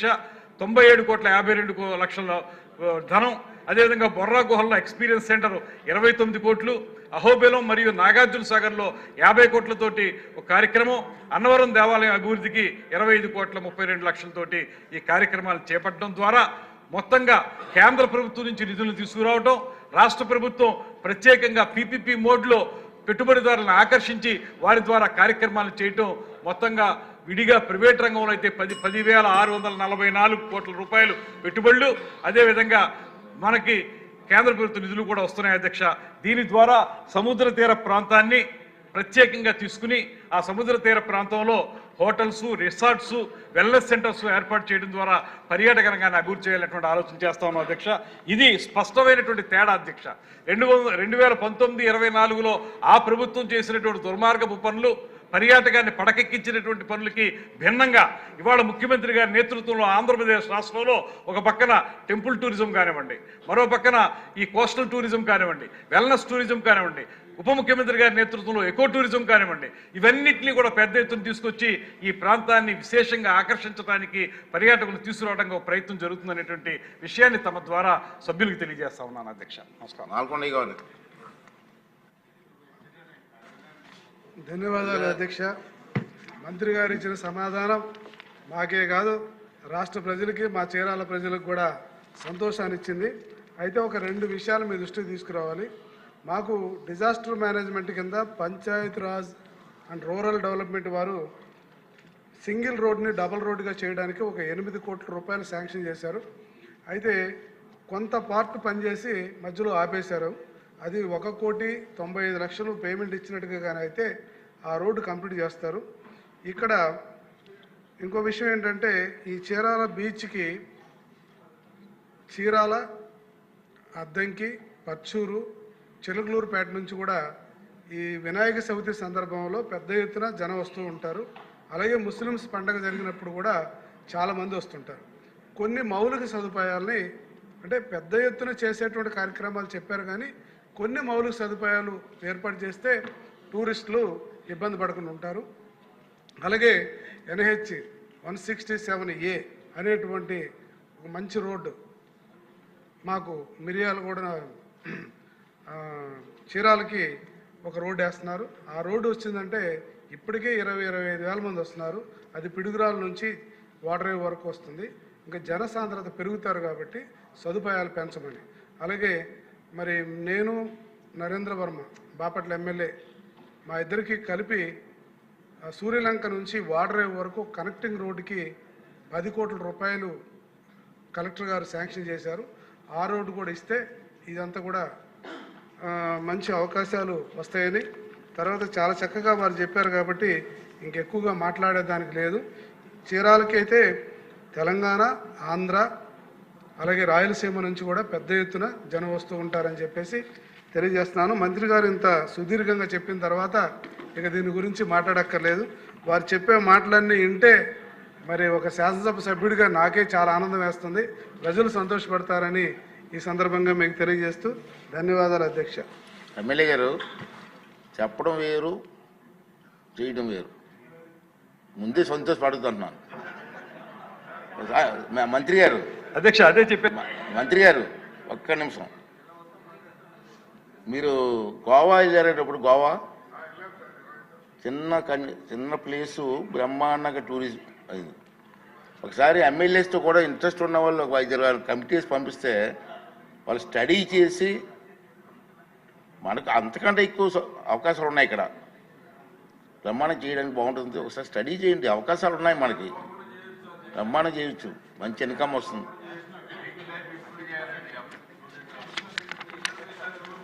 97,52,00,000 ధనం. అదేవిధంగా బొర్రా గుహల్లో ఎక్స్పీరియన్స్ సెంటర్ 29 కోట్లు, అహోబిలం మరియు నాగార్జున సాగర్లో 50 కోట్లతోటి ఒక కార్యక్రమం, అన్నవరం దేవాలయం అభివృద్ధికి 25,32,00,000తోటి ఈ కార్యక్రమాలు చేపట్టడం ద్వారా మొత్తంగా కేంద్ర ప్రభుత్వం నుంచి నిధులను తీసుకురావడం, రాష్ట్ర ప్రభుత్వం ప్రత్యేకంగా పీపీపీ మోడ్లో పెట్టుబడిదారులను ఆకర్షించి వారి ద్వారా కార్యక్రమాలు చేయటం, మొత్తంగా విడిగా ప్రైవేట్ రంగంలో అయితే 10,644 కోట్ల రూపాయలు పెట్టుబడులు, అదేవిధంగా మనకి కేంద్ర ప్రభుత్వ నిధులు కూడా వస్తున్నాయి అధ్యక్ష. దీని ద్వారా సముద్ర తీర ప్రాంతాన్ని ప్రత్యేకంగా తీసుకుని ఆ సముద్ర తీర ప్రాంతంలో హోటల్స్, రిసార్ట్స్, వెల్నెస్ సెంటర్స్ ఏర్పాటు చేయడం ద్వారా పర్యాటక రంగాన్ని అభివృద్ధి చేయాలనేటువంటి ఆలోచన చేస్తా ఉన్నాం అధ్యక్ష. ఇది స్పష్టమైనటువంటి తేడా అధ్యక్ష. 2019-24లో ఆ ప్రభుత్వం చేసినటువంటి దుర్మార్గపు పనులు, పర్యాటకాన్ని పడకెక్కించినటువంటి పనులకి భిన్నంగా ఇవాళ ముఖ్యమంత్రి గారి నేతృత్వంలో ఆంధ్రప్రదేశ్ రాష్ట్రంలో ఒక పక్కన టెంపుల్ టూరిజం కానివ్వండి, మరో పక్కన ఈ కోస్టల్ టూరిజం కానివ్వండి, వెల్నెస్ టూరిజం కానివ్వండి, ఉప ముఖ్యమంత్రి గారి నేతృత్వంలో ఎకో టూరిజం కానివ్వండి, ఇవన్నిటినీ కూడా పెద్ద ఎత్తున తీసుకొచ్చి ఈ ప్రాంతాన్ని విశేషంగా ఆకర్షించడానికి, పర్యాటకులు తీసుకురావడానికి ఒక ప్రయత్నం జరుగుతుందనేటువంటి విషయాన్ని తమ ద్వారా సభ్యులకు తెలియజేస్తా ఉన్నాను అధ్యక్ష. నమస్కారం. ధన్యవాదాలు అధ్యక్ష. మంత్రి గారు ఇచ్చిన సమాధానం మాకే కాదు రాష్ట్ర ప్రజలకి, మా చీరాల ప్రజలకు కూడా సంతోషాన్ని ఇచ్చింది. అయితే ఒక 2 విషయాలు మీ దృష్టికి తీసుకురావాలి. మాకు డిజాస్టర్ మేనేజ్మెంట్ కింద Panchayat Raj and rural development వారు సింగిల్ రోడ్ని డబుల్ రోడ్గా చేయడానికి ఒక 8 కోట్ల రూపాయలు శాంక్షన్ చేశారు. అయితే కొంత పార్ట్ పనిచేసి మధ్యలో ఆపేశారు. అది 1,95,00,000 పేమెంట్ ఇచ్చినట్టుగా కానీ అయితే ఆ రోడ్డు కంప్లీట్ చేస్తారు. ఇక్కడ ఇంకో విషయం ఏంటంటే ఈ చీరాల బీచ్కి చీరాల, అద్దంకి, పచ్చూరు, చిలుకలూరుపేట నుంచి కూడా ఈ వినాయక చవితి సందర్భంలో పెద్ద ఎత్తున జనం వస్తూ ఉంటారు. అలాగే ముస్లిమ్స్ పండగ జరిగినప్పుడు కూడా చాలామంది వస్తుంటారు. కొన్ని మౌలిక సదుపాయాలని అంటే పెద్ద ఎత్తున చేసేటువంటి కార్యక్రమాలు చెప్పారు, కానీ కొన్ని మౌలిక సదుపాయాలు ఏర్పాటు చేస్తే టూరిస్టులు ఇబ్బంది పడకుండా ఉంటారు. అలాగే NH 167A అనేటువంటి ఒక మంచి రోడ్డు మాకు మిర్యాలగూడ చీరాలకి ఒక రోడ్డు వేస్తున్నారు. ఆ రోడ్డు వచ్చిందంటే ఇప్పటికే 20-25 మంది వస్తున్నారు. అది పిడుగురాల నుంచి వాటర్ వే వరకు వస్తుంది. ఇంకా జనసాంద్రత పెరుగుతారు కాబట్టి సదుపాయాలు పెంచమని. అలాగే మరి నేను, నరేంద్ర వర్మ, బాపట్ల ఎమ్మెల్యే, మా ఇద్దరికి కలిపి సూర్యలంక నుంచి వాటర్ వే వరకు కనెక్టింగ్ రోడ్డుకి 10 కోట్ల రూపాయలు కలెక్టర్ గారు శాంక్షన్ చేశారు. ఆ రోడ్డు కూడా ఇస్తే ఇదంతా కూడా మంచి అవకాశాలు వస్తాయని తర్వాత చాలా చక్కగా వారు చెప్పారు కాబట్టి ఇంకెక్కువగా మాట్లాడేదానికి లేదు. చీరాలకి అయితే తెలంగాణ, ఆంధ్ర, అలాగే రాయలసీమ నుంచి కూడా పెద్ద ఎత్తున జనం వస్తూ ఉంటారని చెప్పేసి తెలియజేస్తున్నాను. మంత్రి గారు ఇంత సుదీర్ఘంగా చెప్పిన తర్వాత ఇక దీని గురించి మాట్లాడక్కర్లేదు. వారు చెప్పే మాటలన్నీ వింటే మరి ఒక శాసనసభ సభ్యుడిగా నాకే చాలా ఆనందం వేస్తుంది. ప్రజలు సంతోషపడతారని ఈ సందర్భంగా మీకు తెలియజేస్తూ ధన్యవాదాలు అధ్యక్ష. ఎమ్మెల్యే గారు చెప్పడం వేరు, చేయడం వేరు. ముందే సంతోషపడుతున్నాను. మంత్రి గారు అధ్యక్ష అదే చెప్పే. మంత్రి గారు ఒక్క నిమిషం, మీరు గోవా వెళ్ళారేటప్పుడు గోవా చిన్న ప్లేసు బ్రహ్మాండంగా టూరిజం అయింది. ఒకసారి ఎమ్మెల్యేస్తో కూడా ఇంట్రెస్ట్ ఉన్న వాళ్ళు ఒక 5-6 కమిటీస్ పంపిస్తే వాళ్ళు స్టడీ చేసి మనకు అంతకంటే ఎక్కువ అవకాశాలు ఉన్నాయి ఇక్కడ బ్రహ్మాండం చేయడానికి బాగుంటుంది. ఒకసారి స్టడీ చేయండి, అవకాశాలు ఉన్నాయి మనకి, బ్రహ్మాండం చేయొచ్చు, మంచి ఇన్కమ్ వస్తుంది.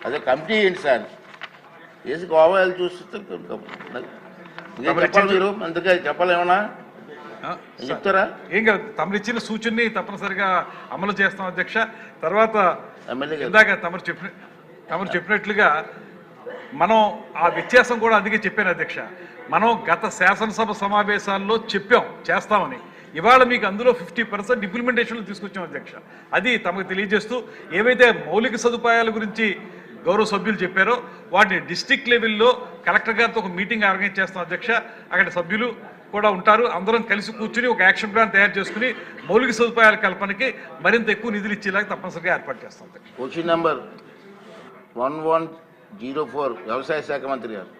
అదే కమిటీ ఏంటి సార్ వేసి గోవా వెళ్ళి చూస్తే చెప్పాలి. మీరు అందుకే చెప్పాలి, ఏమన్నా చెప్తారా? ఏం కాదు, తమరు ఇచ్చిన సూచనని తప్పనిసరిగా అమలు చేస్తాం అధ్యక్ష. తర్వాత ఇందాక తమరు చెప్పినట్లుగా మనం ఆ వ్యత్యాసం కూడా అందుకే చెప్పాను అధ్యక్ష. మనం గత శాసనసభ సమావేశాల్లో చెప్పాం చేస్తామని. ఇవాళ మీకు అందులో 50% ఇంప్లిమెంటేషన్లు తీసుకొచ్చాం అధ్యక్ష. అది తమకు తెలియజేస్తూ ఏవైతే మౌలిక సదుపాయాల గురించి గౌరవ సభ్యులు చెప్పారో వాటిని డిస్ట్రిక్ట్ లెవెల్లో కలెక్టర్ గారితో ఒక మీటింగ్ ఆర్గనైజ్ చేస్తాం అధ్యక్ష. అక్కడ సభ్యులు కూడా ఉంటారు. అందరం కలిసి కూర్చుని ఒక యాక్షన్ ప్లాన్ తయారు చేసుకుని మౌలిక సదుపాయాల కల్పనకి మరింత ఎక్కువ నిధులు ఇచ్చేలాగా తప్పనిసరిగా ఏర్పాటు చేస్తాం. క్వశ్చన్ నెంబర్ 1104 వ్యవసాయ శాఖ మంత్రి గారు.